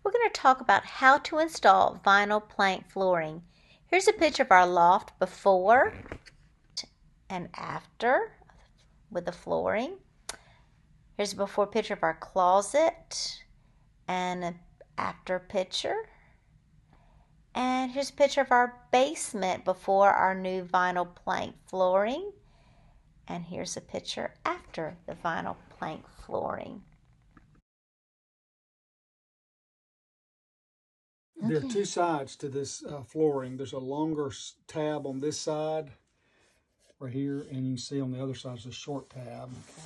We're going to talk about how to install vinyl plank flooring. Here's a picture of our loft before and after with the flooring. Here's a before picture of our closet and an after picture. And here's a picture of our basement before our new vinyl plank flooring. And here's a picture after the vinyl plank flooring. There are two sides to this flooring. There's a longer tab on this side, right here, and you can see on the other side is a short tab. Okay.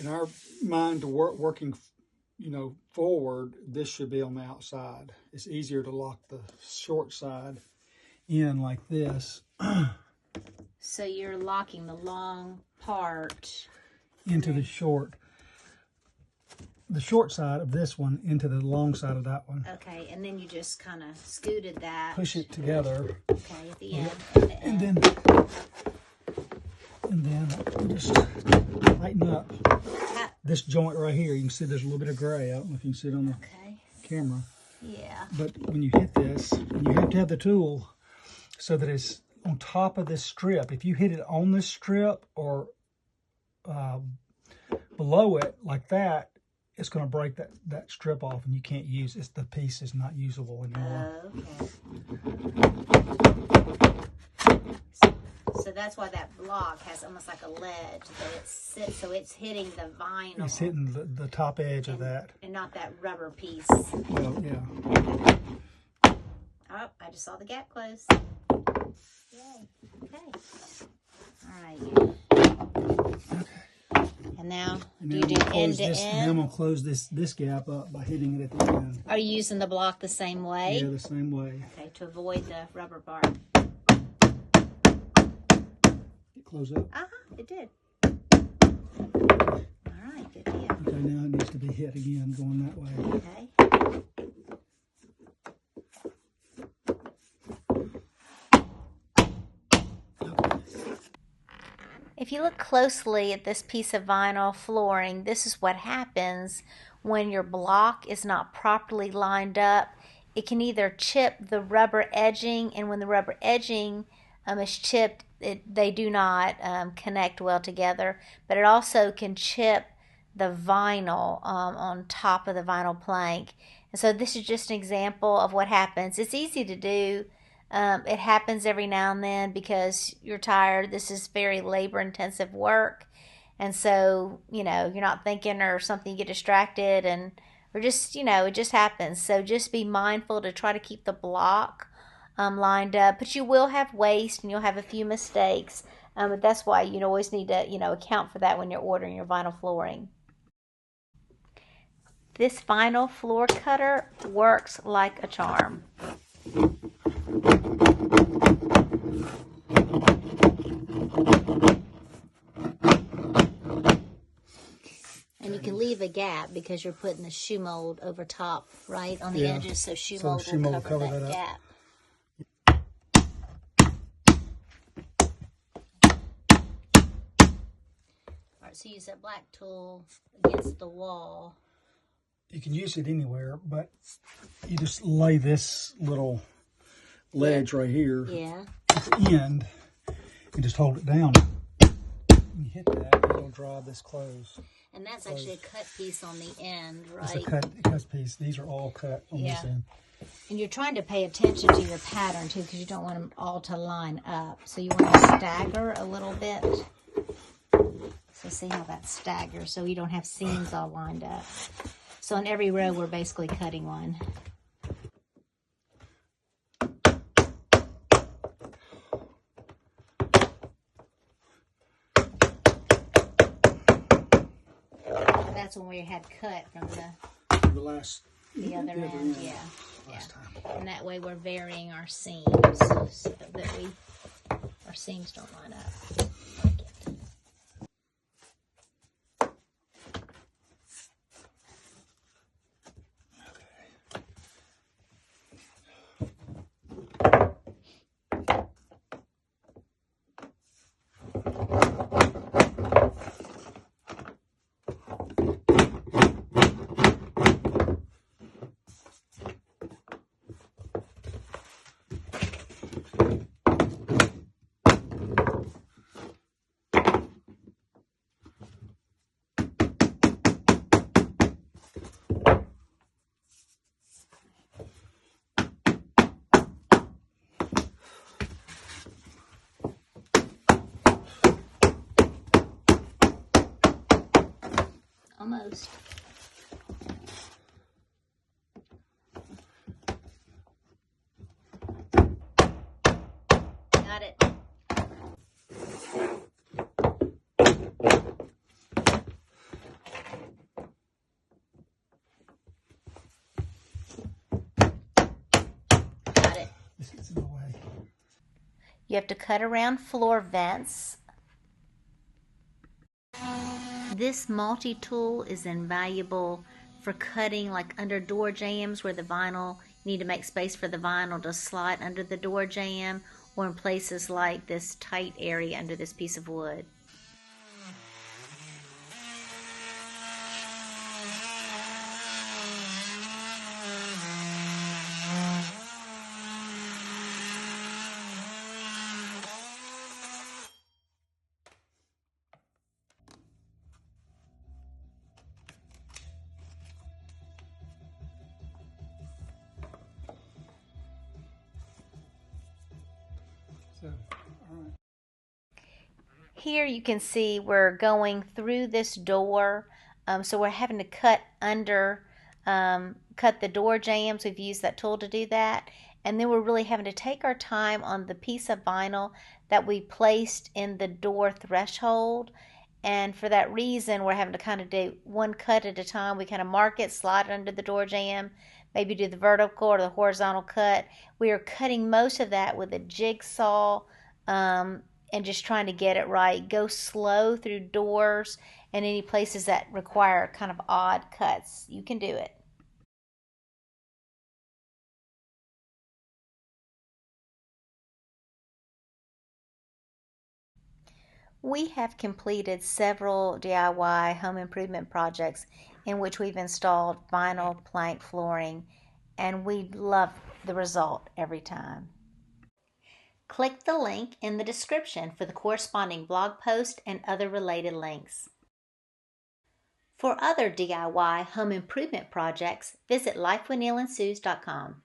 In our mind, to working, forward, this should be on the outside. It's easier to lock the short side in like this. So you're locking the long part into the short side of this one into the long side of that one. Okay, and then you just kind of scooted that. Push it together. Okay, at the end. And then you just tighten up this joint right here. You can see there's a little bit of gray. I don't know if you can see it on the camera. Yeah. But when you hit this, and you have to have the tool so that it's on top of this strip. If you hit it on this strip or below it like that, it's going to break that strip off and you can't use it. The piece is not usable anymore. Okay. So that's why that block has almost like a ledge that it sits, so it's hitting the vinyl. It's hitting the top edge of that. And not that rubber piece. Well, yeah. Oh, I just saw the gap close. Yay. Okay. All right. Okay. And now, do you do end to end? And I'm going to close this gap up by hitting it at the end. Are you using the block the same way? Yeah, the same way. Okay, to avoid the rubber part. Close up. It did. All right, good deal. Okay, now it needs to be hit again going that way. Okay. If you look closely at this piece of vinyl flooring, this is what happens when your block is not properly lined up. It can either chip the rubber edging, and when the rubber edging is chipped, they do not connect well together, but it also can chip the vinyl on top of the vinyl plank. And so this is just an example of what happens. It's easy to do. It happens every now and then because you're tired. This is very labor-intensive work. And so, you're not thinking or something, you get distracted or just, it just happens. So just be mindful to try to keep the block lined up. But you will have waste and you'll have a few mistakes. But that's why you always need to, account for that when you're ordering your vinyl flooring. This vinyl floor cutter works like a charm. And you can leave a gap because you're putting the shoe mold over top, right, on the edges, so shoe mold will cover that gap. All right, so use that black tool against the wall. You can use it anywhere, but you just lay this little ledge right here at the end and just hold it down. When you hit that, it'll draw this close. And that's actually a cut piece on the end, right? It's a cut piece. These are all cut on this end. And you're trying to pay attention to your pattern, too, because you don't want them all to line up. So you want to stagger a little bit. So see how that staggers, so you don't have seams all lined up. So in every row, we're basically cutting one. That's when we had cut from the other end, last time. And that way we're varying our seams so that our seams don't line up. Almost. Got it. Got it. This gets in the way. You have to cut around floor vents. This multi-tool is invaluable for cutting like under door jambs where the vinyl, you need to make space for the vinyl to slide under the door jamb, or in places like this tight area under this piece of wood. So, all right. Here you can see we're going through this door, so we're having to cut under, cut the door jambs. We've used that tool to do that, and then we're really having to take our time on the piece of vinyl that we placed in the door threshold. And for that reason, we're having to kind of do one cut at a time. We kind of mark it, slide it under the door jamb, maybe do the vertical or the horizontal cut. We are cutting most of that with a jigsaw, and just trying to get it right. Go slow through doors and any places that require kind of odd cuts. You can do it. We have completed several DIY home improvement projects in which we've installed vinyl plank flooring, and we love the result every time. Click the link in the description for the corresponding blog post and other related links. For other DIY home improvement projects, visit lifewithneilandsuze.com.